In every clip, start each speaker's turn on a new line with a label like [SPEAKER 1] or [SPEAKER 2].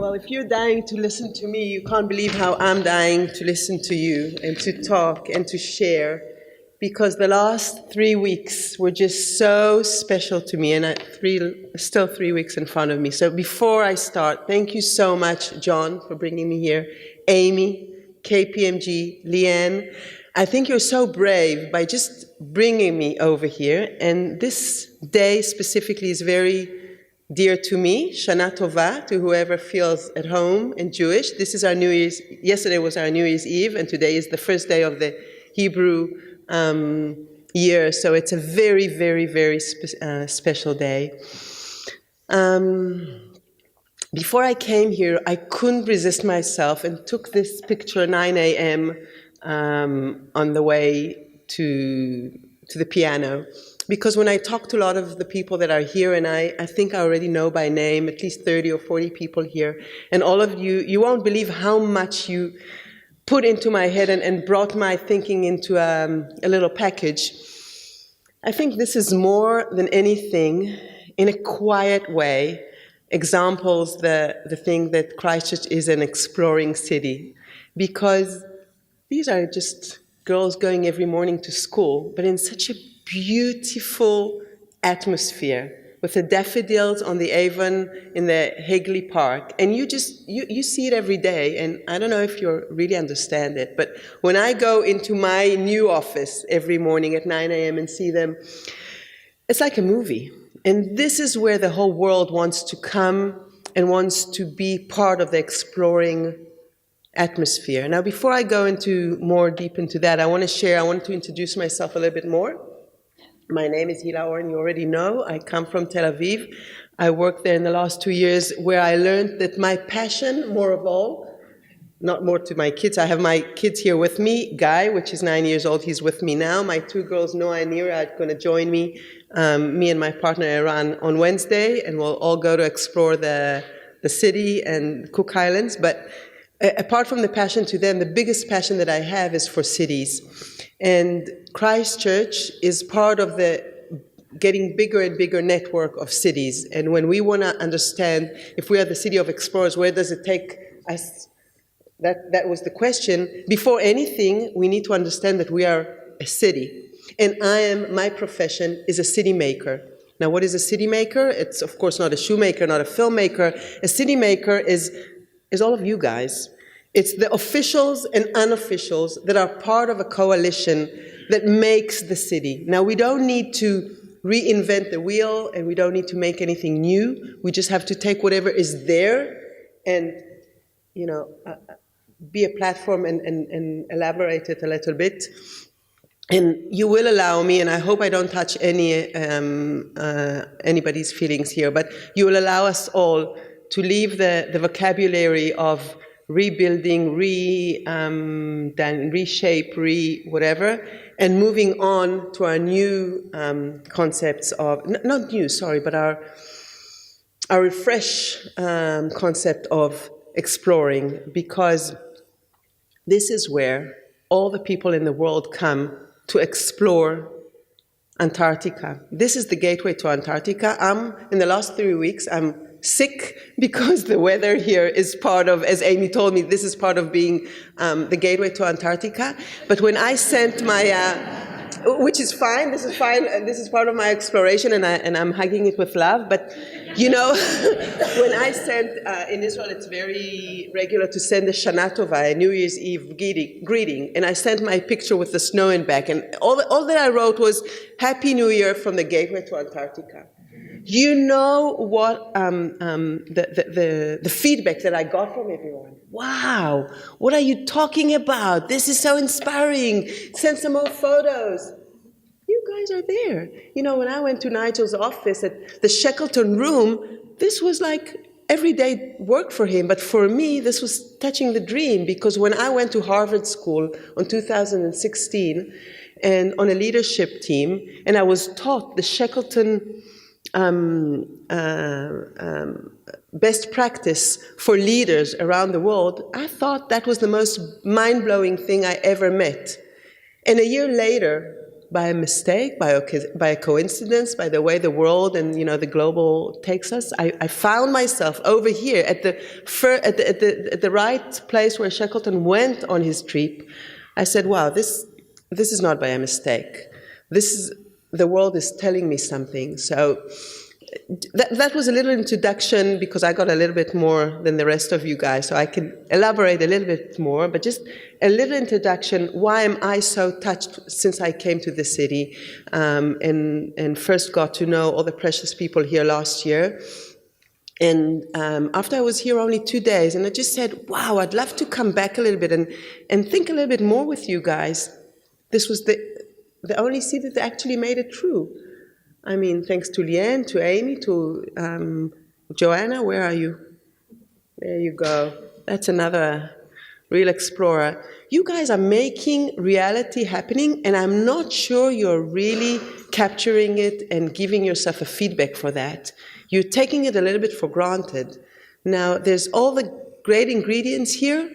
[SPEAKER 1] Well, if you're dying to listen to me, you can't believe how I'm dying to listen to you and to talk and to share, because the last 3 weeks were just so special to me, and still 3 weeks in front of me. So before I start, thank you so much, John, for bringing me here, Amy, KPMG, Leanne. I think you're so brave by just bringing me over here, and this day specifically is very dear to me. Shana Tova, to whoever feels at home and Jewish. This is our New Year's, yesterday was our New Year's Eve, and today is the first day of the Hebrew year, so it's a very, very, very special day. Before I came here, I couldn't resist myself and took this picture 9 a.m. On the way to the piano. Because when I talk to a lot of the people that are here, and I think I already know by name at least 30 or 40 people here, and all of you, you won't believe how much you put into my head and brought my thinking into a little package. I think this is more than anything, in a quiet way, examples the thing that Christchurch is an exploring city. Because these are just girls going every morning to school, but in such a beautiful atmosphere with the daffodils on the Avon in the Hagley Park. And you see it every day, and I don't know if you really understand it, but when I go into my new office every morning at 9 a.m. and see them, it's like a movie. And this is where the whole world wants to come and wants to be part of the exploring atmosphere. Now, before I go more deep into that, I want to introduce myself a little bit more. My name is Hila, Oren, you already know. I come from Tel Aviv. I worked there in the last 2 years, where I learned that my passion, more of all, not more to my kids. I have my kids here with me. Guy, which is 9 years old, he's with me now. My 2 girls, Noah and Nira, are going to join me and my partner Oren, on Wednesday, and we'll all go to explore the city and Cook Highlands. But apart from the passion to them, the biggest passion that I have is for cities. And Christchurch is part of the getting bigger and bigger network of cities. And when we want to understand, if we are the city of explorers, where does it take us? That was the question. Before anything, we need to understand that we are a city. And my profession is a city maker. Now, what is a city maker? It's, of course, not a shoemaker, not a filmmaker. A city maker is all of you guys. It's the officials and unofficials that are part of a coalition that makes the city. Now, we don't need to reinvent the wheel, and we don't need to make anything new. We just have to take whatever is there and, be a platform and elaborate it a little bit. And you will allow me, and I hope I don't touch anybody's feelings here, but you will allow us all to leave the vocabulary of rebuilding, reshape, whatever, and moving on to our new concepts of, not new, sorry, but our refresh concept of exploring, because this is where all the people in the world come to explore Antarctica. This is the gateway to Antarctica. In the last 3 weeks, I'm sick because the weather here is part of, as Amy told me, this is part of being the gateway to Antarctica. But when I sent my, which is fine, this is fine, and this is part of my exploration, and I'm hugging it with love. But when I sent, in Israel, it's very regular to send a Shana Tova, a New Year's Eve greeting, and I sent my picture with the snow in back, and all that I wrote was, Happy New Year from the gateway to Antarctica. You know what the feedback that I got from everyone? Wow, what are you talking about? This is so inspiring. Send some more photos. You guys are there. When I went to Nigel's office at the Shackleton room, this was like everyday work for him. But for me, this was touching the dream, because when I went to Harvard School in 2016 and on a leadership team, and I was taught the Shackleton best practice for leaders around the world, I thought that was the most mind-blowing thing I ever met. And a year later, by a mistake, by a coincidence, by the way the world and the global takes us. I found myself over here at the right place where Shackleton went on his trip. I said, "Wow, this is not by a mistake. The world is telling me something." So that was a little introduction, because I got a little bit more than the rest of you guys, so I can elaborate a little bit more, but just a little introduction. Why am I so touched since I came to the city and first got to know all the precious people here last year? And after I was here only 2 days, and I just said, wow, I'd love to come back a little bit and think a little bit more with you guys. This was the only city that actually made it true. I mean, thanks to Liane, to Amy, to Joanna. Where are you? There you go. That's another real explorer. You guys are making reality happening, and I'm not sure you're really capturing it and giving yourself a feedback for that. You're taking it a little bit for granted. Now, there's all the great ingredients here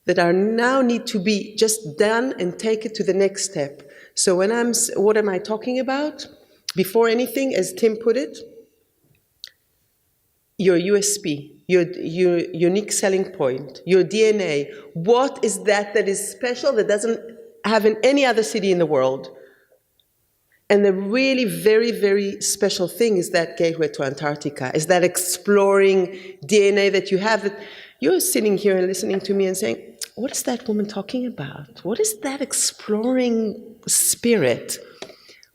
[SPEAKER 1] that are now need to be just done and take it to the next step. So what am I talking about? Before anything, as Tim put it, your USP, your unique selling point, your DNA. What is that is special that doesn't have in any other city in the world? And the really very, very special thing is that gateway to Antarctica, is that exploring DNA that you have. That you're sitting here and listening to me and saying, what is that woman talking about? What is that exploring spirit?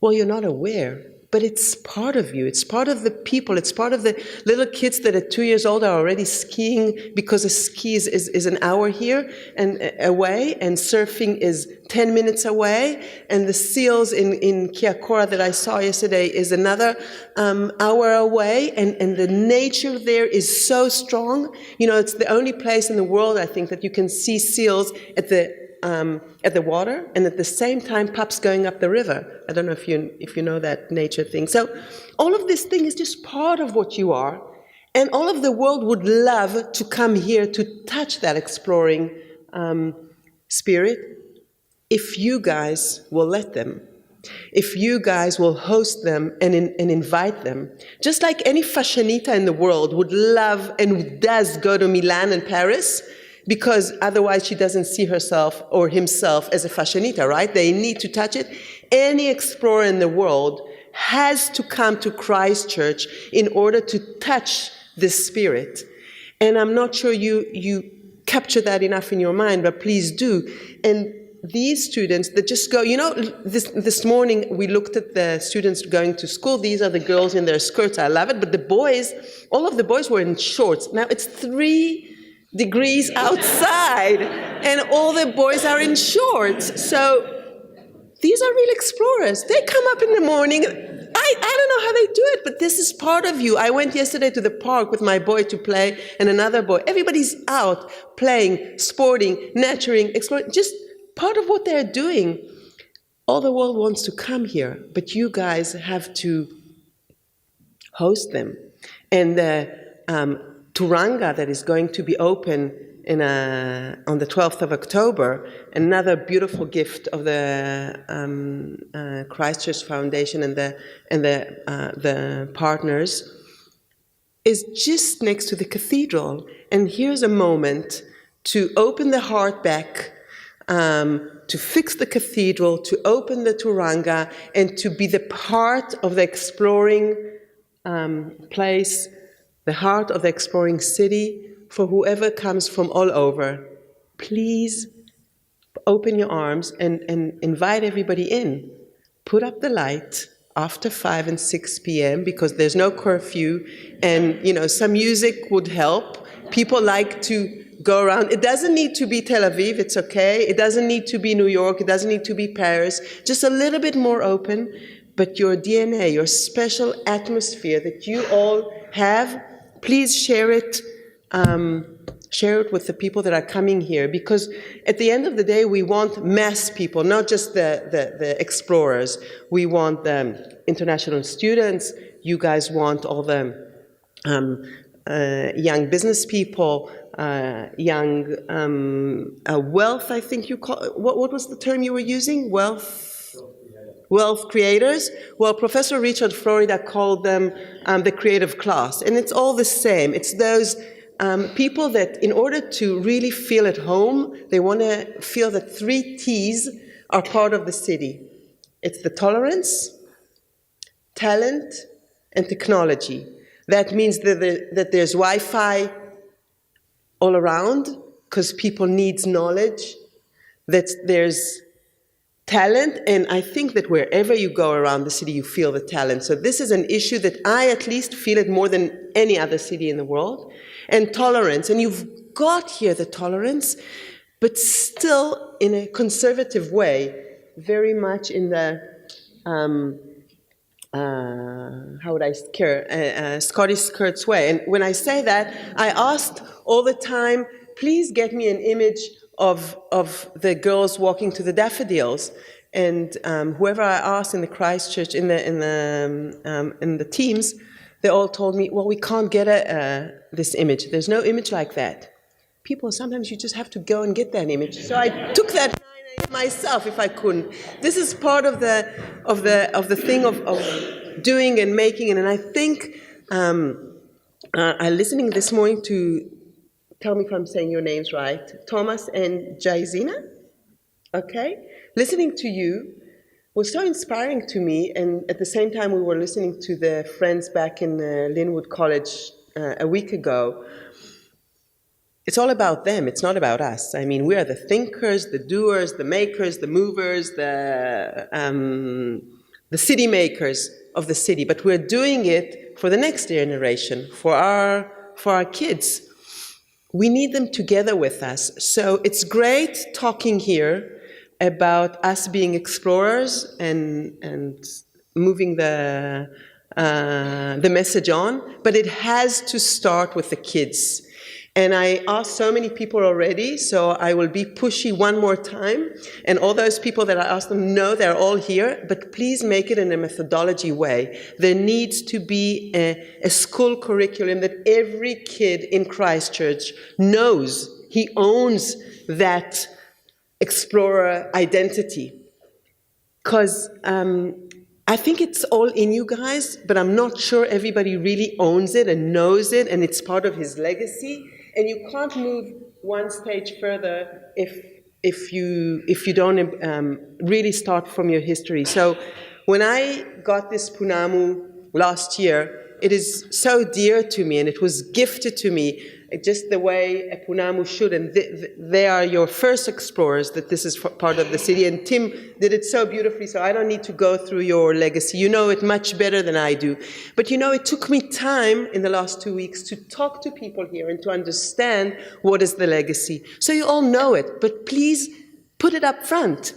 [SPEAKER 1] Well, you're not aware, but it's part of you. It's part of the people. It's part of the little kids that at 2 years old are already skiing, because a ski is an hour here and away, and surfing is 10 minutes away, and the seals in Kiakora that I saw yesterday is another hour away, and the nature there is so strong. It's the only place in the world, I think, that you can see seals at the water, and at the same time pups going up the river. I don't know if you know that nature thing. So all of this thing is just part of what you are, and all of the world would love to come here to touch that exploring spirit, if you guys will let them. If you guys will host them and invite them. Just like any fashionista in the world would love and does go to Milan and Paris, because otherwise she doesn't see herself or himself as a fashionista, right? They need to touch it. Any explorer in the world has to come to Christchurch in order to touch this spirit. And I'm not sure you capture that enough in your mind, but please do. And these students that just go, this morning we looked at the students going to school. These are the girls in their skirts. I love it. But the boys, all of the boys were in shorts. Now it's 3 degrees outside, and all the boys are in shorts. So these are real explorers. They come up in the morning. I don't know how they do it, but this is part of you. I went yesterday to the park with my boy to play, and another boy. Everybody's out playing, sporting, nurturing, exploring, just part of what they're doing. All the world wants to come here, but you guys have to host them. And Turanga that is going to be open on the 12th of October, another beautiful gift of the Christchurch Foundation and the partners, is just next to the cathedral. And here's a moment to open the heart back, to fix the cathedral, to open the Turanga, and to be the part of the exploring place, the heart of the exploring city, for whoever comes from all over. Please open your arms and invite everybody in. Put up the light after 5 and 6 p.m. because there's no curfew, and some music would help. People like to go around. It doesn't need to be Tel Aviv, it's okay. It doesn't need to be New York, it doesn't need to be Paris. Just a little bit more open, but your DNA, your special atmosphere that you all have, please share it. Share it with the people that are coming here, because at the end of the day, we want mass people, not just the explorers. We want the international students. You guys want all the young business people, young wealth, I think you call it. What was the term you were using? Wealth? Wealth creators? Well, Professor Richard Florida called them the creative class, and it's all the same. It's those people that in order to really feel at home, they want to feel that 3 T's are part of the city. It's the tolerance, talent, and technology. That means that there's Wi-Fi all around, because people need knowledge, that there's talent, and I think that wherever you go around the city, you feel the talent. So this is an issue that I at least feel it more than any other city in the world. And tolerance, and you've got here the tolerance, but still in a conservative way, very much in the, how would I scare, Scottish skirts way. And when I say that, I asked all the time, please get me an image of the girls walking to the daffodils. And whoever I asked in the Christchurch, in the teams, they all told me, well, we can't get this image. There's no image like that. People, sometimes you just have to go and get that image. So I took that myself if I couldn't. This is part of the thing of doing and making it. And I think I'm listening this morning to, tell me if I'm saying your names right, Thomas and Jaizina. Okay? Listening to you was so inspiring to me, and at the same time we were listening to the friends back in Linwood College a week ago. It's all about them, it's not about us. I mean, we are the thinkers, the doers, the makers, the movers, the city makers of the city, but we're doing it for the next generation, for our kids. We need them together with us. So it's great talking here about us being explorers and moving the message on, but it has to start with the kids. And I asked so many people already, so I will be pushy one more time. And all those people that I asked them, no, they're all here, but please make it in a methodology way. There needs to be a school curriculum that every kid in Christchurch knows. He owns that explorer identity. Because I think it's all in you guys, but I'm not sure everybody really owns it and knows it, and it's part of his legacy. And you can't move one stage further if you don't really start from your history. So when I got this Punamu last year, it is so dear to me, and it was gifted to me just the way a Punamu should. And they are your first explorers, that this is part of the city. And Tim did it so beautifully, so I don't need to go through your legacy. You know it much better than I do. But you know, it took me time in the last 2 weeks to talk to people here and to understand what is the legacy. So you all know it, but please put it up front.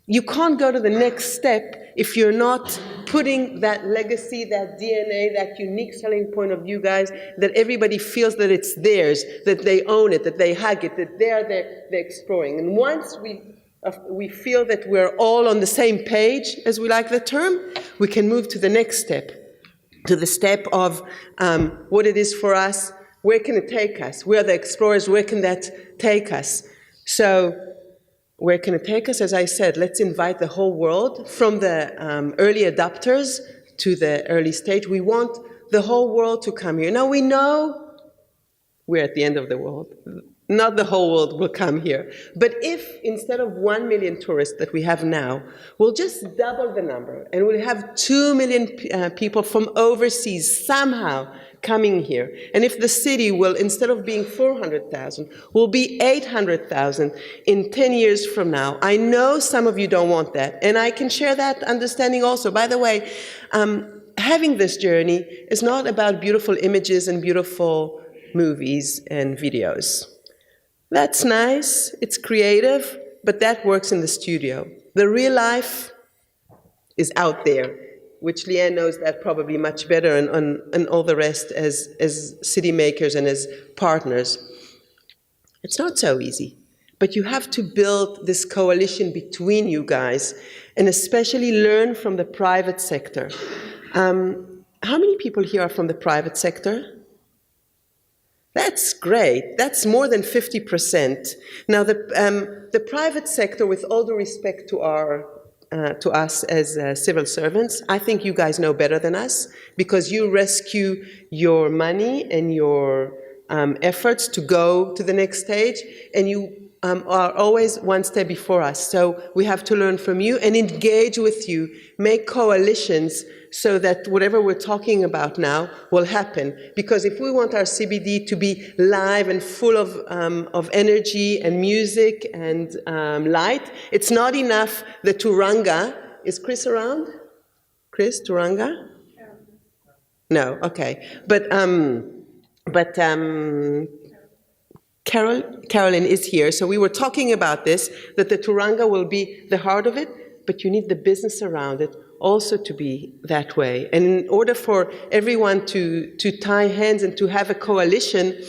[SPEAKER 1] You can't go to the next step if you're not putting that legacy, that DNA, that unique selling point of you guys, that everybody feels that it's theirs, that they own it, that they hug it, that they're exploring. And once we feel that we're all on the same page, as we like the term, we can move to the next step, to the step of what it is for us, where can it take us? We're the explorers, where can that take us? So, where can it take us? As I said, let's invite the whole world, from the early adopters to the early stage. We want the whole world to come here. Now we know we're at the end of the world. Not the whole world will come here. But if instead of 1 million tourists that we have now, we'll just double the number, and we'll have 2 million people from overseas somehow coming here. And if the city will, instead of being 400,000, will be 800,000 in 10 years from now. I know some of you don't want that, and I can share that understanding also. By the way, having this journey is not about beautiful images and beautiful movies and videos. That's nice, it's creative, but that works in the studio. The real life is out there, which Leanne knows that probably much better, and all the rest as city makers and as partners. It's not so easy, but you have to build this coalition between you guys, and especially learn from the private sector. How many people here are from the private sector? That's great. That's more than 50%. Now, the private sector, with all due respect to our to us as civil servants. I think you guys know better than us because you rescue your money and your efforts to go to the next stage, and you are always one step before us. So we have to learn from you and engage with you, make coalitions so that whatever we're talking about now will happen. Because if we want our CBD to be live and full of energy and music and light, it's not enough the Turanga. Is Chris around? Chris, Turanga? No, okay. But Carolyn is here, so we were talking about this, that the Turanga will be the heart of it, but you need the business around it also to be that way. And in order for everyone to tie hands and to have a coalition,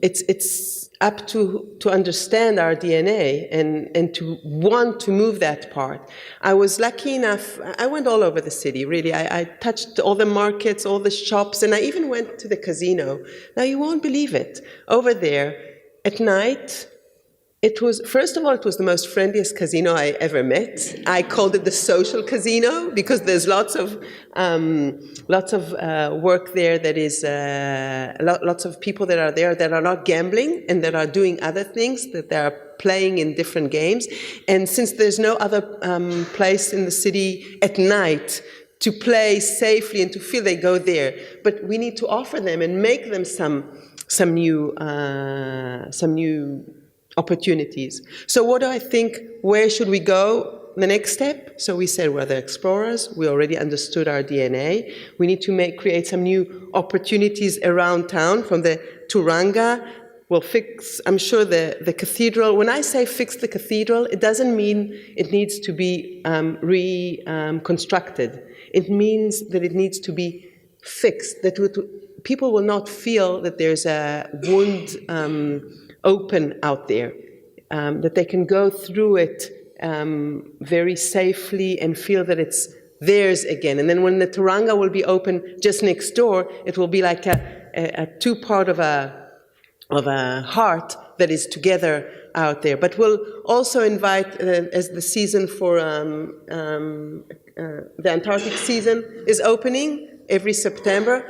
[SPEAKER 1] it's up to understand our DNA and to want to move that part. I was lucky enough, I went all over the city, really. I touched all the markets, all the shops, and I even went to the casino. Now, you won't believe it. Over there, at night, it was, first of all, it was the most friendliest casino I ever met. I called it the social casino because there's lots of work there that is, lots of people that are there that are not gambling and that are doing other things, that they are playing in different games. And since there's no other place in the city at night to play safely and to feel, they go there. But we need to offer them and make them some new opportunities. So what do I think? Where should we go? The next step? So we said we're the explorers. We already understood our DNA. We need to create some new opportunities around town from the Turanga. We'll fix, I'm sure, the cathedral. When I say fix the cathedral, it doesn't mean it needs to be reconstructed. It means that it needs to be fixed, that people will not feel that there's a wound open out there, that they can go through it very safely and feel that it's theirs again. And then when the Turanga will be open just next door, it will be like a two-part of a heart that is together out there. But we'll also invite, as the season for the Antarctic season is opening every September.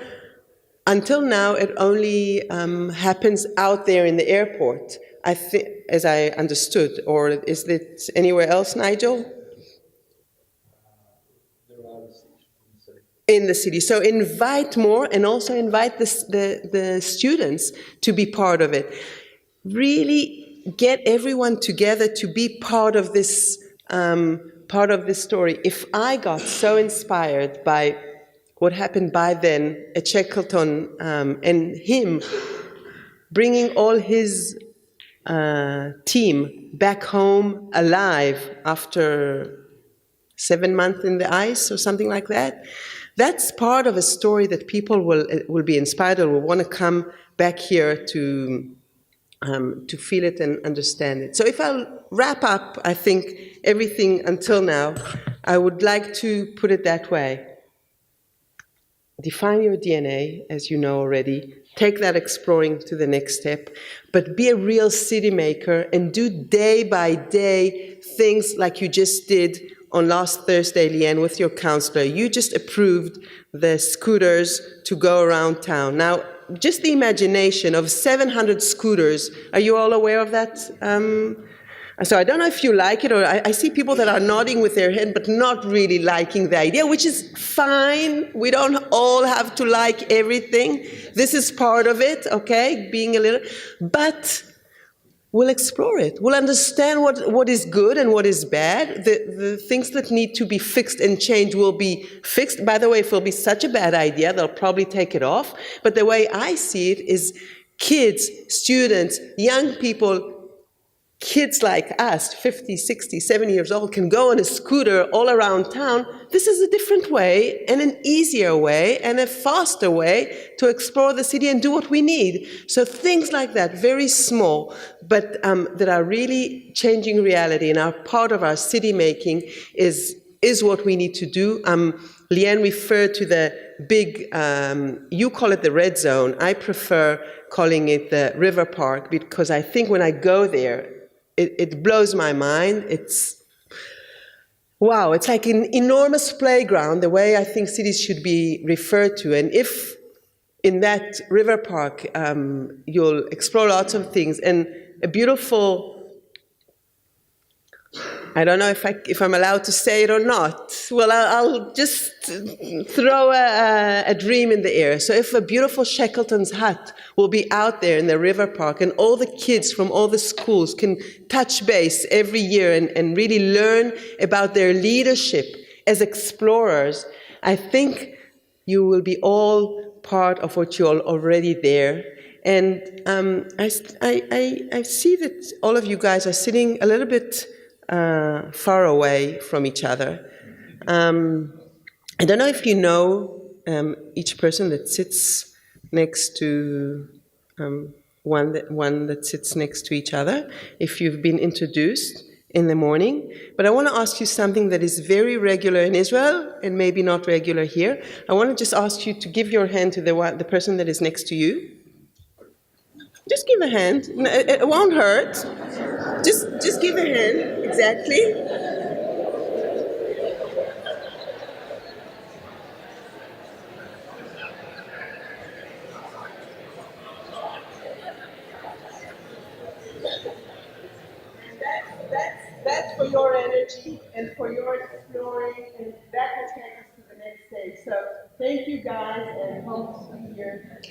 [SPEAKER 1] Until now, it only happens out there in the airport, I think, as I understood. Or is it anywhere else, Nigel? In the city. So invite more, and also invite the students to be part of it. Really get everyone together to be part of this story. If I got so inspired by what happened by then at Shackleton, and him bringing all his team back home alive after 7 months in the ice or something like that, that's part of a story that people will be inspired or will want to come back here to feel it and understand it. So if I'll wrap up, I think, everything until now, I would like to put it that way. Define your DNA, as you know already. Take that exploring to the next step. But be a real city maker and do day by day things like you just did on last Thursday, Leanne, with your counselor. You just approved the scooters to go around town. Now, just the imagination of 700 scooters. Are you all aware of that? So I don't know if you like it, or I see people that are nodding with their head, but not really liking the idea, which is fine. We don't all have to like everything. This is part of it, okay, being a little, but we'll explore it. We'll understand what is good and what is bad. The things that need to be fixed and changed will be fixed. By the way, if it'll be such a bad idea, they'll probably take it off. But the way I see it is kids, students, young people, kids like us, 50, 60, 70 years old, can go on a scooter all around town. This is a different way and an easier way and a faster way to explore the city and do what we need. So things like that, very small, but that are really changing reality and are part of our city making is what we need to do. Leanne referred to the big, you call it the red zone. I prefer calling it the river park because I think when I go there, it blows my mind. Wow, it's like an enormous playground, the way I think cities should be referred to. And if in that river park, you'll explore lots of things, and a beautiful, I don't know if I'm allowed to say it or not. Well, I'll just throw a dream in the air. So if a beautiful Shackleton's hut will be out there in the river park, and all the kids from all the schools can touch base every year and really learn about their leadership as explorers, I think you will be all part of what you're already there. And I see that all of you guys are sitting a little bit far away from each other. I don't know if you know each person that sits next to one that sits next to each other, if you've been introduced in the morning. But I want to ask you something that is very regular in Israel and maybe not regular here. I want to just ask you to give your hand to the person that is next to you. Just give a hand. It won't hurt. Just give a hand. Exactly. That's for your energy and for your exploring, and that will take us to the next stage. So thank you guys, and hope to see you here.